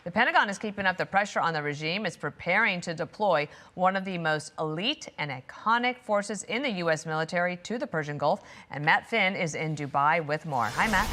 The Pentagon is keeping up the pressure on the regime. It's preparing to deploy one of the most elite and iconic forces in the U.S. military to the Persian Gulf. And Matt Finn is in Dubai with more. Hi, Matt.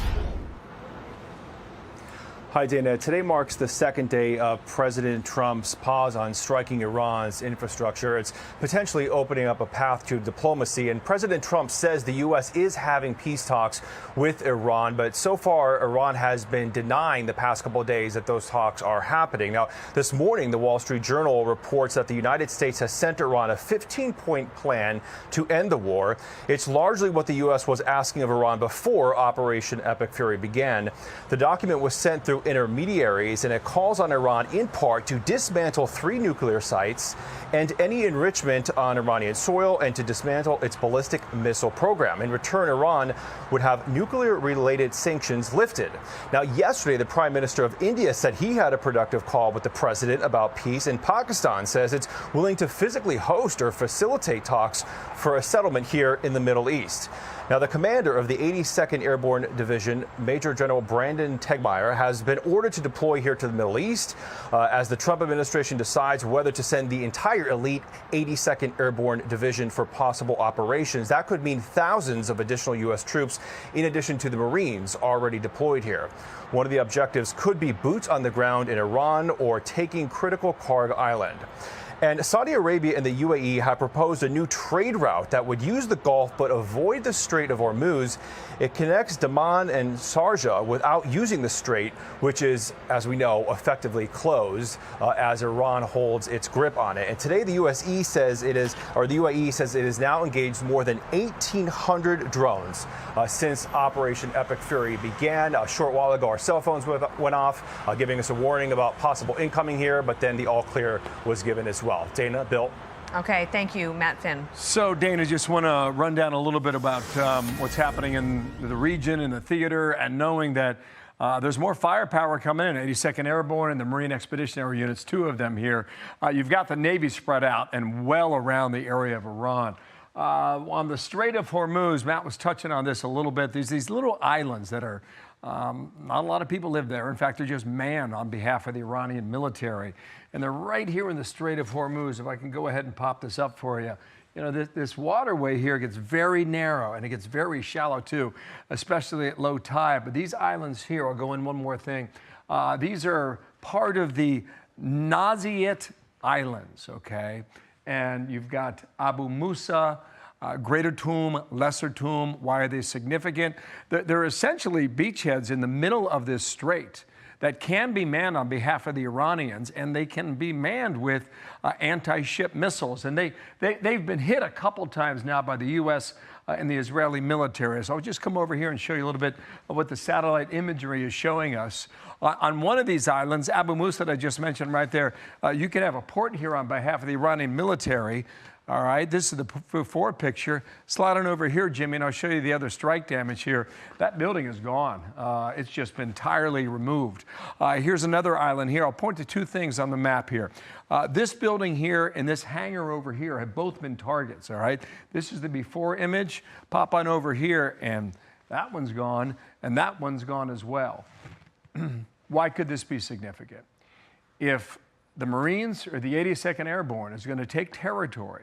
Hi, Dana. Today marks the second day of President Trump's pause on striking Iran's infrastructure. It's potentially opening up a path to diplomacy. And President Trump says the U.S. is having peace talks with Iran. But so far, Iran has been denying the past couple of days that those talks are happening. Now, this morning, the Wall Street Journal reports that the United States has sent Iran a 15-point plan to end the war. It's largely what the U.S. was asking of Iran before Operation Epic Fury began. The document was sent through intermediaries, and it calls on Iran in part to dismantle 3 nuclear sites and any enrichment on Iranian soil and to dismantle its ballistic missile program. In return, Iran would have nuclear-related sanctions lifted. Now, yesterday, the Prime Minister of India said he had a productive call with the president about peace, and Pakistan says it's willing to physically host or facilitate talks for a settlement here in the Middle East. Now, the commander of the 82nd Airborne Division, Major General Brandon Tegmeyer, has been ordered to deploy here to the Middle East as the Trump administration decides whether to send the entire elite 82nd Airborne Division for possible operations. That could mean thousands of additional U.S. troops in addition to the Marines already deployed here. One of the objectives could be boots on the ground in Iran or taking critical Karg Island. And Saudi Arabia and the UAE have proposed a new trade route that would use the Gulf but avoid the Strait of Hormuz. It connects Daman and Sharjah without using the strait, which is, as we know, effectively closed as Iran holds its grip on it. And today the UAE says it is now engaged more than 1,800 drones since Operation Epic Fury began. A short while ago, our cell phones went off, giving us a warning about possible incoming here, but then the all clear was given as well. Dana, Bill. Okay, thank you, Matt Finn. So, Dana, just want to run down a little bit about what's happening in the region, in the theater, and knowing that there's more firepower coming in. 82nd Airborne and the Marine Expeditionary Units, 2 of them here. You've got the Navy spread out and well around the area of Iran. On the Strait of Hormuz, Matt was touching on this a little bit. There's these little islands that are not a lot of people live there. In fact, they're just manned on behalf of the Iranian military. And they're right here in the Strait of Hormuz. If I can go ahead and pop this up for you. You know, this waterway here gets very narrow and it gets very shallow too, especially at low tide. But these islands here, I'll go in one more thing. These are part of the Naziyet Islands, okay? And you've got Abu Musa, Greater Tomb, Lesser Tomb. Why are they significant? They're essentially beachheads in the middle of this strait that can be manned on behalf of the Iranians, and they can be manned with anti-ship missiles. And they've been hit a couple times now by the U.S. And the Israeli military. So I'll just come over here and show you a little bit of what the satellite imagery is showing us. On one of these islands, Abu Musa that I just mentioned right there, you can have a port here on behalf of the Iranian military. All right, this is the before picture. Slide on over here, Jimmy, and I'll show you the other strike damage here. That building is gone. It's just been entirely removed. Here's another island here. I'll point to 2 things on the map here. This building here and this hangar over here have both been targets, all right? This is the before image. Pop on over here, and that one's gone, and that one's gone as well. Why could this be significant? If the Marines or the 82nd Airborne is going to take territory